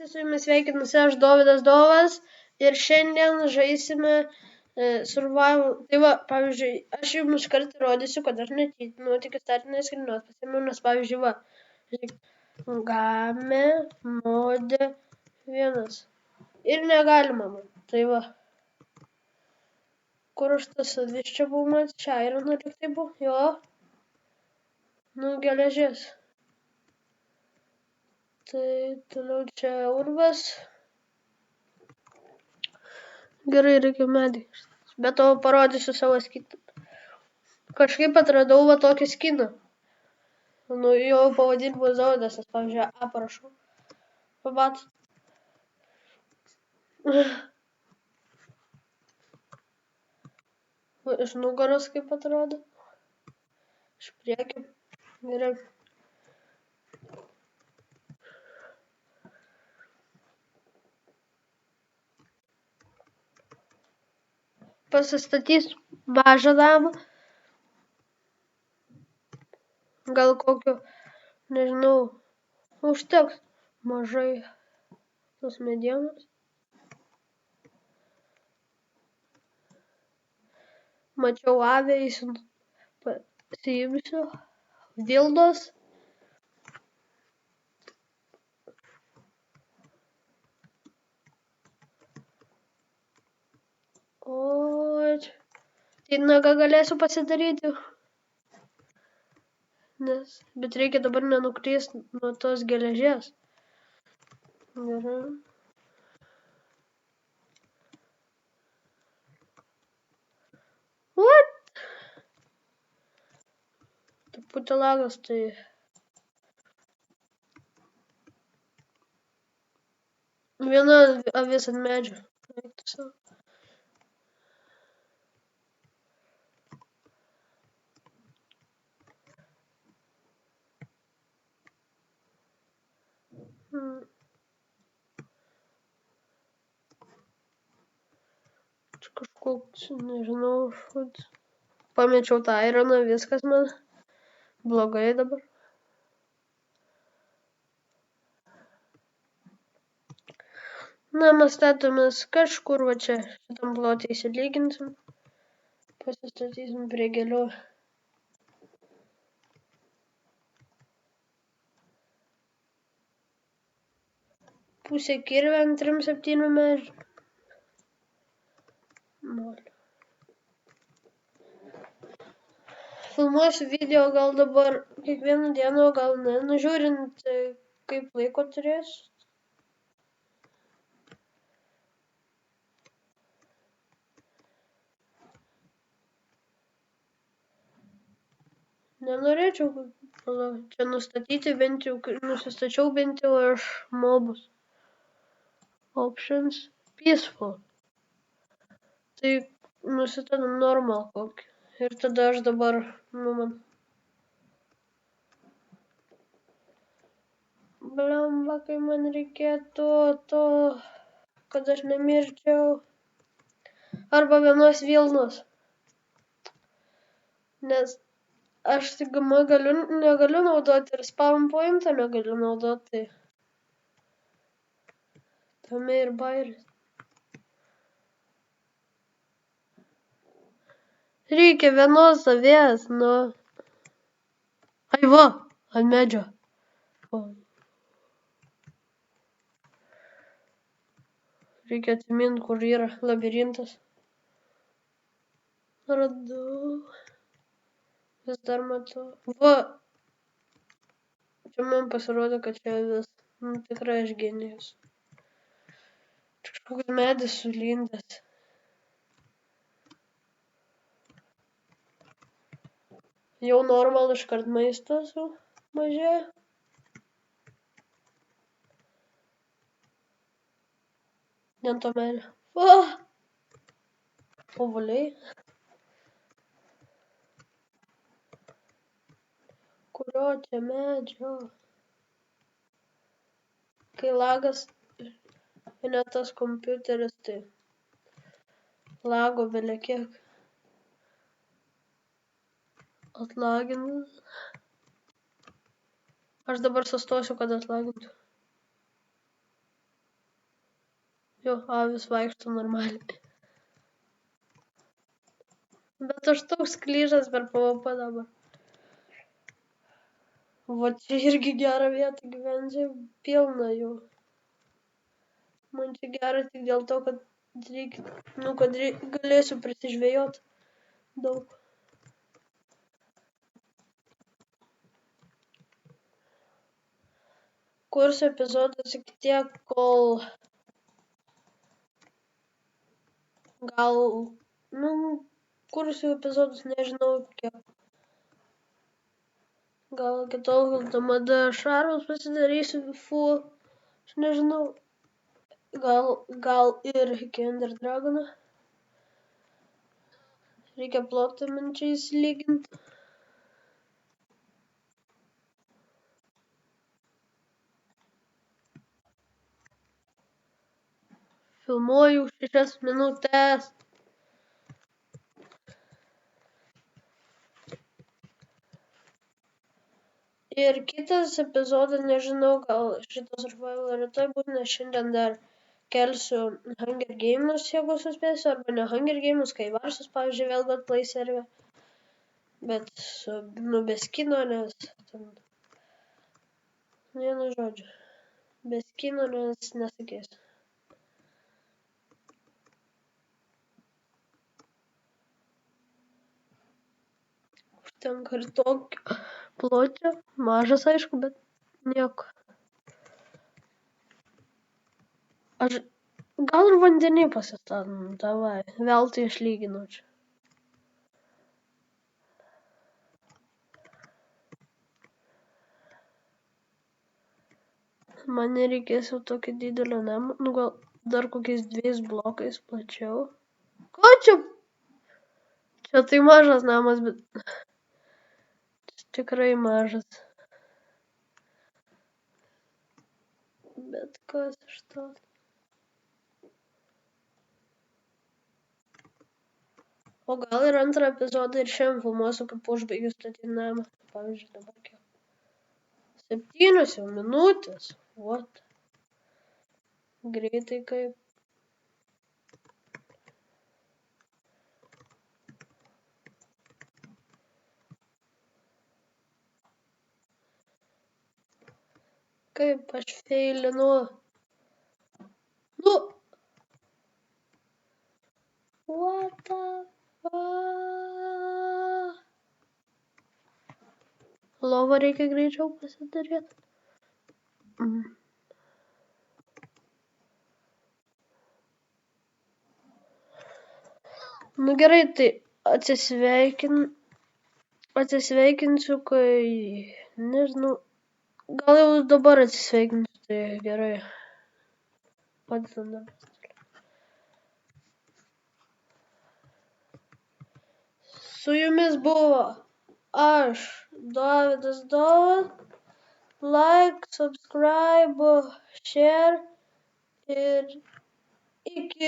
Visi su jumis sveikinusi aš Dovydas Dovas ir šiandien žaisime survival. Tai va, pavyzdžiui, aš jums kartą rodysiu, kad aš netytinu tik startinės skrynios pasiėmiau, nes pavyzdžiui, va, game mode 1 ir negalima man. Tai va, kur aš tas vis čia buvau, mat, čia irono lyg tai buvo, jo, nu geležės. Tai toliau čia urvas. Gerai, reikia medį. Bet to parodysiu savo skiną. Kažkaip atradau va tokį skiną. Nu, jo pavadinimas Dovydas, aš pavyzdžiui, A parašau. Pabatot. Va, iš nugaros kaip atrodo. Iš priekio. Gerai. Pasistatys mažą namą. Gal kokio, nežinau, užteks mažai tos medienos. Mačiau avę, pasiimsiu. Vilnos. O, tai naga galėsiu pasidaryti. Bet reikia dabar nenukrist nuo tos geležės. Gerai. What? Truputį lagas, tai... Viena avis ant medžio. Eiktų savo. Čia kažkoks, nežinau, pamečiau tą ironą, viskas man blogai dabar. Na, mes statomės kažkur va čia, šitam plotį įsilyginsim. Pasistatysim prie gėlių. Pusė kirvė ant 3-7 medžių. Filmuosiu video gal dabar kiekvieną dieną, gal ne, nužiūrint kaip laiko turėsiu. Nenorėčiau čia nustatyti bent jau, nusistačiau bent jau aš mobus. Options, peaceful. Tai nusistatom normal kokį. Ir tada aš dabar, man. Blemba, kai man reikėtų to, kad aš nemirčiau. Arba vienos vilnos. Nes aš tik negaliu naudoti ir spawn pointą negaliu naudoti. Tame ir bairis. Reikia vienos avies, nu. Ai va, ant medžio. Reikia atsimint, kur yra labirintas. Radau. Vis dar matau. Va. Čia man pasirodė, kad čia vis. Nu, tikrai aš genijus. Kažkoks medis sulindęs. Jau normal iškart maistas mažėja. Dėl to medžio. Va! Ovuliai. Kurio čia medžio? Kai lagas, ne tas kompiuteris, tai lago belekiek. Atlaginus. Aš dabar sustosiu, kad atlagintų. Jo, avis vaikšto normaliai. Bet aš toks kryžas per PvP dabar. Va čia irgi gerą vietą gyventi, pilna jų. Man čia gera tik dėl to, kad galėsiu prisižvejot daug. Kursiu epizodas iki tiek, kol kursiu epizodus nežinau kiek. Gal iki tol, kol TMD šarvus pasidarysiu full, aš nežinau. Gal ir iki Ender Dragono. Reikia plotą minčiais lyginti. Filmuoju 6 minutės. Ir kitas epizodas, nežinau, gal šitas survival rytoj bus, nes šiandien dar kelsiu Hunger Games, jeigu suspėsiu, arba ne Hunger Games, kai Varsus, pavyzdžiui, vėl godplay server. Bet be skino, nes ten... Vienu žodžiu. Be skino, nes nesakėsiu. Užtenka ir tokio pločio. Mažas, aišku, bet nieko. Aš gal ir vandenį pasistatom, davai. Veltui išlyginau čia. Man nereikės jau tokio didelio namo, gal dar kokiais 2 blokais plačiau. Ko čia? Čia tai mažas namas, bet tikrai mažas. Bet kas iš to? O gal ir antrą epizodą ir šiandien filmuosiu, kaip užbaigiu statyti namą. Pavyzdžiui, dabar kiek? 7 jau minutės. What? Greitai kaip. Kaip aš feilinu. What the fuck? Lovą reikia greičiau pasidaryti. Gerai, tai atsisveikinsiu, kai, nežinau, gal jau dabar atsisveikinsiu, tai gerai. Padedam. Su jumis buvo aš, Dovydas Dovas. Like, subscribe, share ir iki.